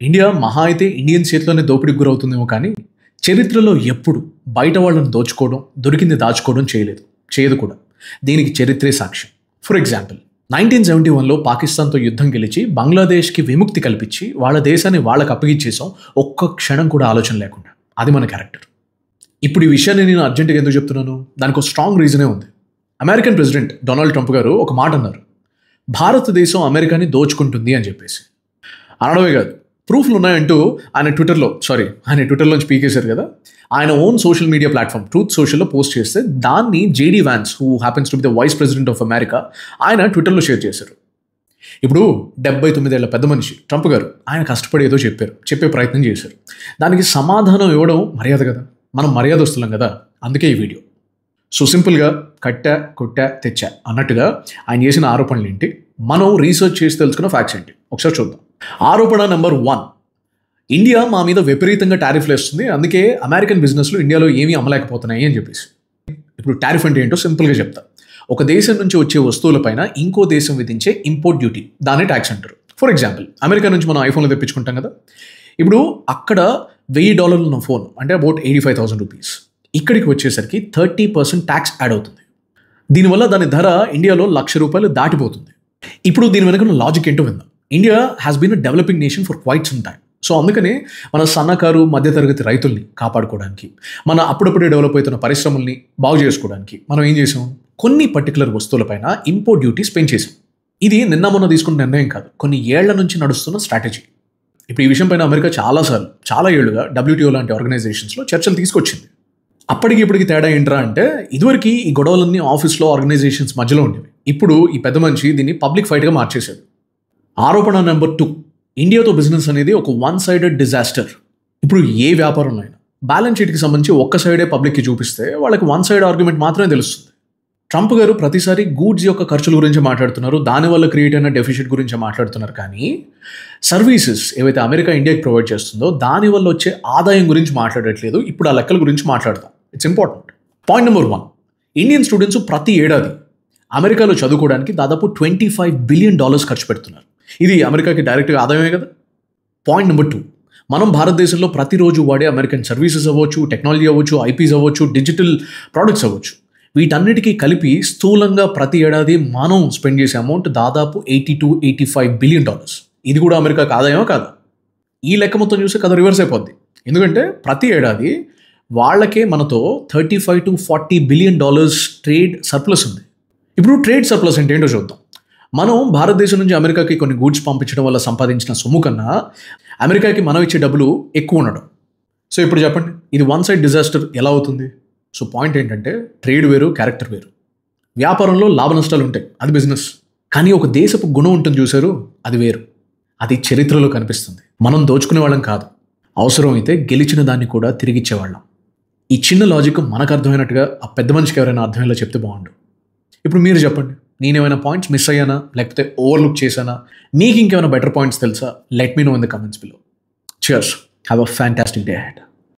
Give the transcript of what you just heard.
India మహా అయితే Indian చేతిలోనే దోపిడీకి గురవుతుందేమో కానీ చరిత్రలో ఎప్పుడు బయట వాళ్ళని దోచుకోవడం దొరికింది దాచుకోవడం చేయదు కూడా. దీనికి చరిత్రే సాక్ష్యం. ఫర్ ఎగ్జాంపుల్ 1971లో పాకిస్తాన్తో యుద్ధం గెలిచి బంగ్లాదేశ్కి విముక్తి కల్పించి వాళ్ళ దేశాన్ని వాళ్ళకి అప్పగించేసాం, ఒక్క క్షణం కూడా ఆలోచన లేకుండా. అది మన క్యారెక్టర్. ఇప్పుడు ఈ విషయాన్ని నేను అర్జెంటుగా ఎందుకు చెప్తున్నాను? దానికి ఒక స్ట్రాంగ్ రీజనే ఉంది. అమెరికన్ ప్రెసిడెంట్ డొనాల్డ్ ట్రంప్ గారు ఒక మాట అన్నారు, భారతదేశం అమెరికాని దోచుకుంటుంది అని చెప్పేసి. అనడమే కాదు, ప్రూఫ్లు ఉన్నాయంటూ ఆయన ట్విట్టర్లోంచి పీకేశారు కదా. ఆయన own social media platform truth సోషల్లో పోస్ట్ చేస్తే దాన్ని JD Vance, who happens to be the vice president of America, ఆయన ట్విట్టర్లో షేర్ చేశారు. ఇప్పుడు 79 ఏళ్ల పెద్ద మనిషి ట్రంప్ గారు ఆయన కష్టపడి ఏదో చెప్పే ప్రయత్నం చేశారు. దానికి సమాధానం ఇవ్వడం మర్యాద కదా, మనం మర్యాదస్తులం కదా. అందుకే ఈ వీడియో. సో సింపుల్గా కట్టా కొట్టా తెచ్చా అన్నట్టుగా ఆయన చేసిన ఆరోపణలు ఏంటి, మనం రీసెర్చ్ చేసి తెలుసుకున్న ఫ్యాక్ట్స్ ఏంటి ఒకసారి చూద్దాం. ఆరోపణ నెంబర్ 1, ఇండియా మా మీద విపరీతంగా టారిఫ్లు వేస్తుంది, అందుకే అమెరికన్ బిజినెస్లు ఇండియాలో ఏమీ అమ్మలేకపోతున్నాయి అని చెప్పేసి. ఇప్పుడు టారిఫ్ అంటే ఏంటో సింపుల్గా చెప్తా. ఒక దేశం నుంచి వచ్చే వస్తువులపైన ఇంకో దేశం విధించే ఇంపోర్ట్ డ్యూటీ, దాన్ని ట్యాక్స్ అంటారు. ఫర్ ఎగ్జాంపుల్ అమెరికా నుంచి మనం ఐఫోన్లో తెప్పించుకుంటాం కదా. ఇప్పుడు అక్కడ $1000 ఉన్న ఫోన్ అంటే అబౌట్ 85,000 రూపీస్, ఇక్కడికి వచ్చేసరికి 30% ట్యాక్స్ యాడ్ అవుతుంది. దీనివల్ల దాని ధర ఇండియాలో ₹1,00,000 దాటిపోతుంది. ఇప్పుడు దీని వెనక లాజిక్ ఏంటో విందాం. India has been a developing nation for quite some time. So అందుకనే మన సన్నకారు మధ్యతరగతి రైతుల్ని కాపాడుకోవడానికి, మన అప్పుడప్పుడే డెవలప్ అవుతున్న పరిశ్రమల్ని బాగు చేసుకోవడానికి మనం ఏం చేసాం, కొన్ని పర్టికులర్ వస్తువులపైన ఇంపోర్ట్ డ్యూటీస్ పెంచేసాం. ఇది నిన్న మొన్న తీసుకున్న నిర్ణయం కాదు, కొన్ని ఏళ్ల నుంచి నడుస్తున్న స్ట్రాటజీ. ఇప్పుడు ఈ విషయం పైన అమెరికా చాలా ఏళ్లుగా WTO లాంటి ఆర్గనైజేషన్స్లో చర్చలు తీసుకొచ్చింది. అప్పటికి ఇప్పటికి తేడా ఏంట్రా అంటే, ఇదివరకు ఈ గొడవలన్నీ ఆఫీస్లో ఆర్గనైజేషన్స్ మధ్యలో ఉండేవి. ఇప్పుడు ఈ పెద్ద మనిషి దీన్ని పబ్లిక్ ఫైట్గా మార్చేశాడు. ఆరోపణ నెంబర్ 2, ఇండియాతో బిజినెస్ అనేది ఒక వన్ సైడెడ్ డిజాస్టర్. ఇప్పుడు ఏ వ్యాపారంలో అయినా బ్యాలెన్స్ షీట్కి సంబంధించి ఒక్క సైడే పబ్లిక్కి చూపిస్తే వాళ్ళకి వన్ సైడ్ ఆర్గ్యుమెంట్ మాత్రమే తెలుస్తుంది. ట్రంప్ గారు ప్రతిసారి గూడ్స్ యొక్క ఖర్చుల గురించి మాట్లాడుతున్నారు, దానివల్ల క్రియేట్ అయిన డెఫిసిట్ గురించి మాట్లాడుతున్నారు. కానీ సర్వీసెస్ ఏవైతే అమెరికా ఇండియాకి ప్రొవైడ్ చేస్తుందో దానివల్ల వచ్చే ఆదాయం గురించి మాట్లాడట్లేదు. ఇప్పుడు ఆ లెక్కల గురించి మాట్లాడదాం. It's important. Point number 1, Indian students ప్రతి ఏడాది అమెరికాలో చదువుకోవడానికి దాదాపు $25 బిలియన్ ఖర్చు పెడుతున్నారు. ఇది అమెరికాకి డైరెక్ట్గా ఆదాయమే కదా. పాయింట్ నెంబర్ 2, మనం భారతదేశంలో ప్రతిరోజు వాడే అమెరికన్ సర్వీసెస్ అవ్వచ్చు, టెక్నాలజీ అవ్వచ్చు, ఐపీస్ అవ్వచ్చు, డిజిటల్ ప్రోడక్ట్స్ అవ్వచ్చు, వీటన్నిటికీ కలిపి స్థూలంగా ప్రతి ఏడాది మనం స్పెండ్ చేసే అమౌంట్ దాదాపు $80-85 బిలియన్. ఇది కూడా అమెరికాకి ఆదాయమా కాదా? ఈ లెక్క మొత్తం చూస్తే కథ రివర్స్ అయిపోద్ది. ఎందుకంటే ప్రతి ఏడాది వాళ్ళకే మనతో $35-40 బిలియన్ ట్రేడ్ సర్ప్లస్ ఉంది. ఇప్పుడు ట్రేడ్ సర్ప్లస్ అంటే ఏంటో చూద్దాం. మనం భారతదేశం నుంచి అమెరికాకి కొన్ని గూడ్స్ పంపించడం వల్ల సంపాదించిన సొమ్ము కన్నా అమెరికాకి మనం ఇచ్చే డబ్బులు ఎక్కువ ఉండడం. సో ఇప్పుడు చెప్పండి, ఇది వన్ సైడ్ డిజాస్టర్ ఎలా అవుతుంది? సో పాయింట్ ఏంటంటే, ట్రేడ్ వేరు, క్యారెక్టర్ వేరు. వ్యాపారంలో లాభ నష్టాలు ఉంటాయి, అది బిజినెస్. కానీ ఒక దేశపు గుణం ఉంటుంది చూసారు, అది వేరు. అది చరిత్రలో కనిపిస్తుంది. మనం దోచుకునే వాళ్ళం కాదు, అవసరం అయితే గెలిచిన దాన్ని కూడా తిరిగిచ్చేవాళ్ళం. ఈ చిన్న లాజిక్ మనకు అర్థమైనట్టుగా ఆ పెద్ద మనిషికి ఎవరైనా అర్థమయ్యేలా చెప్తే బాగుండు. ఇప్పుడు మీరు చెప్పండి, నేనేమైనా పాయింట్స్ మిస్ అయ్యానా, లేకపోతే ఓవర్లుక్ చేశానా? మీకు ఇంకేమైనా బెటర్ పాయింట్స్ తెలుసా? Let me know in the comments below. Cheers. Have a fantastic day ahead.